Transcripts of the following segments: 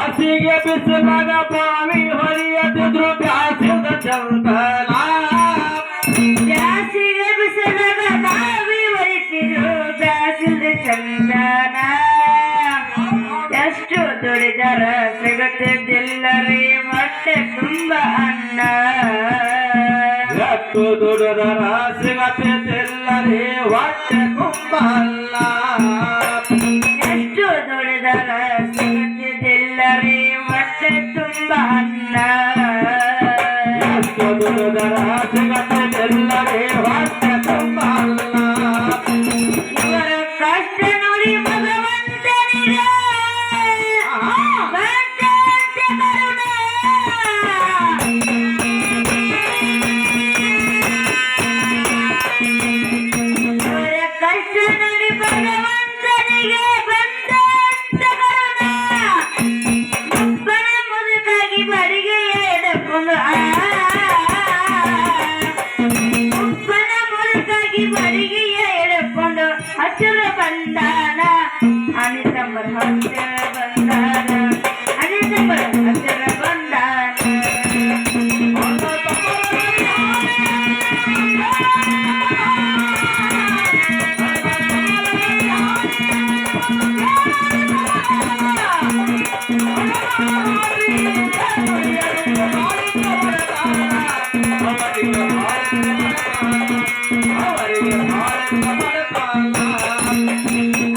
ಬ್ಯಾಸಿಗೆ ಬಿಸಿಲಾಗ ಬಾವಿ ಹೊಡೆಯದಿದ್ರು ಬ್ಯಾಸಿದ ಚಂದನ ಬ್ಯಾಸಿಗೆ ಬಿಸಿಲಾಗ ಬಾವಿ ಹೊಡಿತಿದ್ರು ಬ್ಯಾಸಿದ ಚಂದನ ಎಷ್ಟು ದುಡಿದರ ಸಿಗುತ್ತಿದ್ದಿಲ್ಲರಿ ಹೊಟ್ಟೆ ತುಂಬ ಅನ್ನ ಎಷ್ಟು ದುಡಿದರ ಸಿಗುತ್ತಿದ್ದಿಲ್ಲರಿ ಹೊಟ್ಟೆ ತುಂಬ ಅನ್ನ ಎಷ್ಟು ದುಡಿದರ ಸಿಗುತ್ತಿದ್ದಿಲ್ಲರಿ ಹೊಟ್ಟೆ ತುಂಬ ಅನ್ನ ಎಷ್ಟು ದುಡಿದರ ಸಿಗುತ್ತಿದ್ದಿಲ್ಲರಿ ಹೊಟ್ಟೆ ತುಂಬ ಅನ್ನ ಇವರ ಕಷ್ಟ ನೋಡಿ ಭಗವಂತನಿಗೆ ಬಂದಂತೆ ಕರುಣೆ. ಇವರ ಕಷ್ಟ ನೋಡಿ ಭಗವಂತನಿಗೆ ಬಂದಂತೆ ಕರುಣೆ. ಉಪ್ಪನ ಮುದುಕಾಗಿ ಬಡಿಗೆಯ ಎಡಕೊಂಡು ಉಪ್ಪನ ಮುದುಕಾಗಿ ಬಡಿಗೆಯ ಎಡಕೊಂಡು ಹತ್ತಿರ ಬಂದಾನ ಅನಿತಂಬರ ಹತ್ತಿರ ಬಂದಾನ ಅನಿತಂಬರ ಹತ್ತಿರ ಬಂದಾನ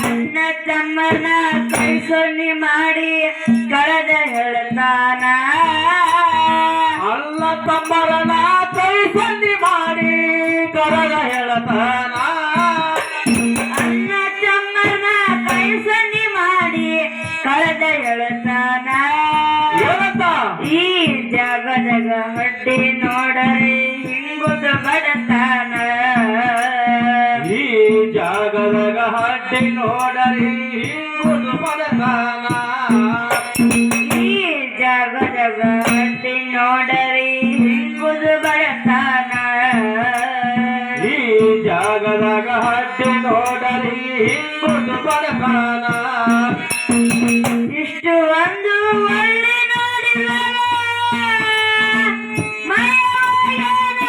ಅಣ್ಣ ತಮ್ಮನ ಕೈ ಸೊನ್ನೆ ಮಾಡಿ ಕಳೆದ ಹೇಳ್ತಾನ ಅಲ್ಲ ತಮ್ಮರನ ಕೈ ಸನ್ನಿ ಮಾಡಿ ಕರಗ ಹೇಳತಾನ ಅಣ್ಣ ತಮ್ಮನ ಕೈ ಸೊನ್ನೆ ಮಾಡಿ ಕಳೆದ ಹೇಳ್ತಾನ ಏನಂತ ಈ ಜಗದಗ ಹಡ್ಡಿ ನೋಡರಿ ಹಿಂಗುದು ಬಡತಾನ ಈ ಜಾಗದಾಗ ಹಡ್ಡಿ ನೋಡರಿ ಹಿಂಗುದು ಬಡತಾನ ಈ ಜಗದಗ ಹಡ್ಡಿ ನೋಡರಿ ಹಿಂಗುದು ಬಡತಾನ ಈ ಜಾಗದಾಗ ಹಡ್ಡಿ ನೋಡರಿ ಹಿಂಗುದು ಬಡತಾನ ಇಷ್ಟು ಒಂದು ಒಳ್ಳೆ ನೋಡಿದವ ಮೈಯಾನ.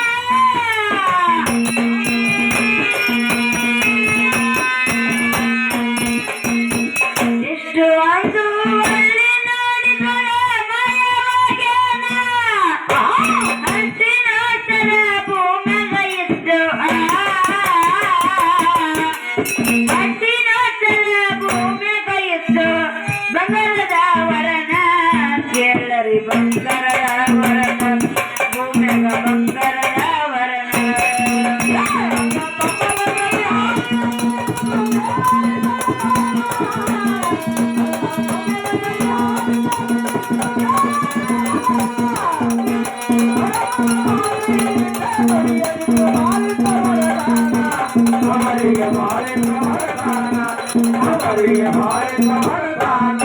ಇಷ್ಟು ಒಂದು ಒಳ್ಳೆ ನೋಡಿದವ ಮೈಯಾನ. ಹಟ್ಟಿನ ತರ ಭೂಮಿಗ ಇದ್ದು ಹಟ್ಟಿನ ತರ ಭೂಮಿಗ ಇದ್ದು ಬಂಗಾರದ ವರನ ಕೇಳರಿ ಬಂಗಾರದ ವರನ ಭೂಮಿಗ ಬಂಗಾರದ ವರನ ಅವರಿಗೆ ಬಾಳೆ ಮಾಡತಾನ ಅವರಿಗೆ ಬಾಳೆ ಮಾಡತಾನ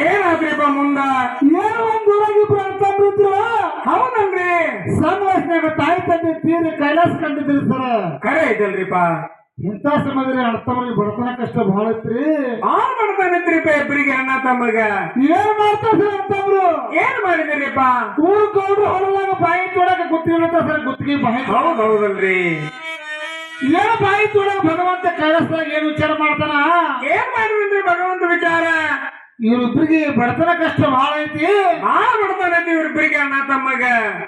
ಏನಾದ್ರಿಪ್ಪ ಮುಂದ ಏನೋ ಒಂದು ಊರಾಗಿಬ್ರು ಅನ್ಕೊಂಡಿದ್ರು ಹೌದಲ್ರಿ ಸಣ್ಣ ವಯಸ್ಸಿನಾಗ ತಾಯಿ ತಂದೆ ತೀರಿ ಕೈಲಾಸ ಕಂಡಿದ್ರಿ ಸರ್. ಕರೆ ಐತಲ್ರಿಪ್ಪ ಇಂಥ ಸಮಯದಲ್ಲಿ ಅಣ್ಣತಮ್ಮರಿಗೆ ಬಡತನ ಕಷ್ಟ ಬಹಳ ಐತ್ರಿ. ಮಾಡ್ತಾನಿದ್ರಿಪ್ಪ ಇಬ್ಬರಿಗೆ ಅಣ್ಣ ತಮ್ಮಗ ಏನ್ ಮಾಡ್ತಾರ ಸರ್ ಅಂತವ್ರು? ಏನ್ ಮಾಡಿದಿರಿಪ್ಪ ಊರು ಗೌಡ್ರು ಹೊಲದಾಗ ಬಾಯಿ ತೋಡಕ ಗುತ್ತಿಗೆ ಸರ್ ಗುತ್ತಿಗೆ ಬಾಯಿ ಹೌದೌದಲ್ರಿ ಏನ್ ಬಾಯಿ ತೋಡಕ ಭಗವಂತ ಕೈಲಾಸದಾಗ ಏನ್ ವಿಚಾರ ಮಾಡ್ತಾನ? ಏನ್ ಮಾಡಿದ್ರಿ ಭಗವಂತ ವಿಚಾರ ಇವ್ರಿಬ್ರಿಗೆ ಬಡತನ ಕಷ್ಟ ಬಹಳ ಐತಿ. ಮಾಡ್ತಾನಂತ ಇವ್ರಿಬ್ಬರಿಗೆ ಅಣ್ಣ ತಮ್ಮಗ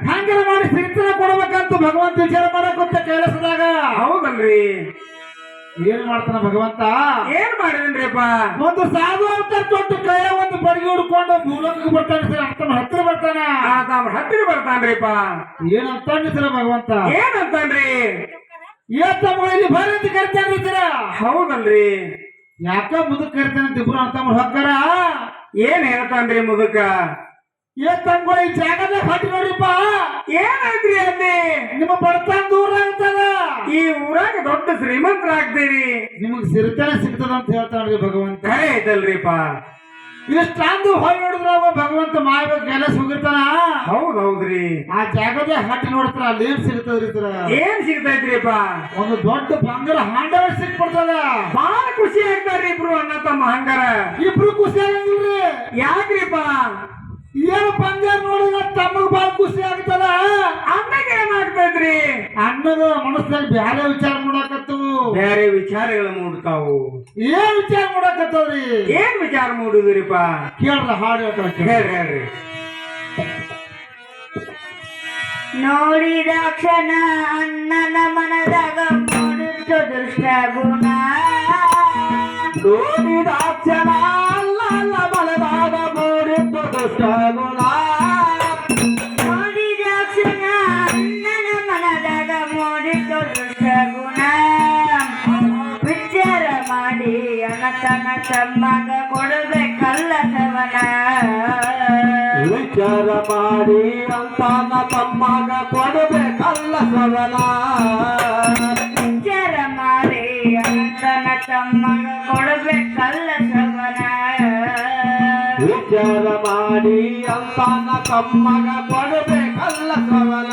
ಹಂಗೆಲ್ಲ ಮಾಡಿ ಸಿರಿತನ ಕೊಡ್ಬೇಕಂತ ಭಗವಂತ ವಿಚಾರ ಮಾಡಕ್ ಕೈಲಾಸದಾಗ ಹೌದಲ್ರಿ ಏನ್ ಮಾಡ್ತಾನ ಭಗವಂತ? ಏನ್ ಮಾಡಿದ್ರಿಪ್ಪ ಒಂದು ಸಾಧು ಅಂತ ತೊಟ್ಟು ಕೈಯ ಒಂದು ಬಡಿಗೆ ಹಿಡ್ಕೊಂಡು ಭೂಲೋಕಕ್ಕೆ ಬರ್ತಾನೆ ಸರ್. ಅರ್ಥನ ಹತ್ತಿರ ಬರ್ತಾನ. ತಮ್ಮ ಹತ್ತಿರ ಬರ್ತಾನ್ರಿಪ್ಪ ಏನಂತಾನ್ರಿ ಸರ್ ಭಗವಂತ? ಏನಂತಾನ್ರಿ ತಮ್ಮ ಇಲ್ಲಿ ಬರ್ರಿ ಅಂತ ಕರಿತಾನ್ರಿ ಸರ. ಹೌದಲ್ರಿ ಯಾಕ ಮುದುಕ್ ಕರಿತಾನಂತ ಇಬ್ರು ಅಂತ ಹೊಕ್ಕಾರ. ಏನ್ ಹೇಳ್ತಾನ್ರಿ ಮುದುಕ? ತಮ್ಗಳು ಈ ಜಾಗದಾಗ ಹಟ್ಟಿ ನೋಡ್ರಿಪ್ಪ. ಏನಾಯ್ತ್ರಿ ಅಲ್ಲಿ ನಿಮ್ಮ ಬಡತನ ದೂರ ಆಗ್ತದ. ಈ ಊರಾಗ ದೊಡ್ಡ ಶ್ರೀಮಂತರಾಗ್ತೀರಿ, ನಿಮಗ್ ಸಿರಿತನ ಸಿಗ್ತದ ಅಂತ ಹೇಳ್ತಾನ್ರಿ ಭಗವಂತ. ಕರೆ ಐತಲ್ರಿಪ್ಪ ಇಷ್ಟಂದು ಹೊಯ್ ನೋಡಿದ್ರ ಭಗವಂತ ಮಾಯ ಕೆಲಸ ಹೋಗಿರ್ತಾನ. ಹೌದೌದ್ರಿ ಆ ಜಾಗದ ಹಟ್ಟಿ ನೋಡ್ತಾರ ಅಲ್ಲಿ ಏನ್ ಸಿಗ್ತದ್ರಿ ಸರ? ಏನ್ ಸಿಗ್ತೈತ್ರಿಪ್ಪ? ಒಂದು ದೊಡ್ಡ ಬಂಗಾರ ಹಾಂಡ ಸಿಕ್ಬಿಡ್ತದ. ಬಾಳ ಖುಷಿ ಖುಷಿ ಆಗ್ತಾರ್ರಿ ಇಬ್ರು ಅಣ್ಣ ತಮ್ಮ ಹಂಗಾರ. ಇಬ್ರು ಖುಷಿ ಆಗಂಗಿಲ್ರಿ. ಯಾಕ್ರಿಪ್ಪ? ಏನು ಪಂಜಾಬ್ ನೋಡಿದ್ರೆ ತಮ್ಮಗ್ ಬಾಳ ಖುಷಿ ಆಗ್ತದ. ಅಣ್ಣಗೆ ಏನಾಗ್ತದ್ರಿ? ಅಣ್ಣಗ ಮನಸ್ಸಿನಾಗ ಬ್ಯಾರೆ ವಿಚಾರ ಮಾಡಾಕತ್ತು. ಬೇರೆ ವಿಚಾರಗಳು ಮೂಡ್ತಾವು. ಏನ್ ವಿಚಾರ ಮಾಡಾಕತ್ತವ್ರಿ? ಏನ್ ವಿಚಾರ ಮೂಡುದ್ರಿಪ್ಪ? ಕೇಳ್ರ ಹಾಡು ಹೇಳ್ತಾರೆ. ಹೇಳ್ರಿ ಹೇಳ್ರಿ. ನೋಡಿದ ಕ್ಷಣ ಅಣ್ಣನ ಮನದಾಗ ಮೂಡಿತು ದುಷ್ಟ ಗುಣ. ನೋಡಿದ ಕ್ಷಣ ಅಲ್ಲ ಬಲದಾಗ ಮೂಡಿತ್ತು ದುಷ್ಟ ಗುಣ. ನೋಡಿದ ಕ್ಷಣ ಅಣ್ಣನ ಮನದಾಗ ಮೂಡಿತು ದುಷ್ಟ ಗುಣ. ವಿಚಾರ ಮಾಡಿ ಅನತನ ತಮ್ಮಗ ಕೊಡಬೇಕಲ್ಲ ಸವನ. ವಿಚಾರ ಮಾಡಿ ಅಂತಾನ ತಮ್ಮಗ ಕೊಡಬೇಕಲ್ಲ ಸವನ. ವಿಚಾರ ಮಾಡಿ ಅನತನ ತಮ್ಮಗ ಕೊಡಬೇಕಲ್ಲ ಸವನ. ವಿಚಾರ ಮಾಡಿ ಅಂತಾನ ತಮ್ಮಗ ಕೊಡಬೇಕಲ್ಲ ಸವನ.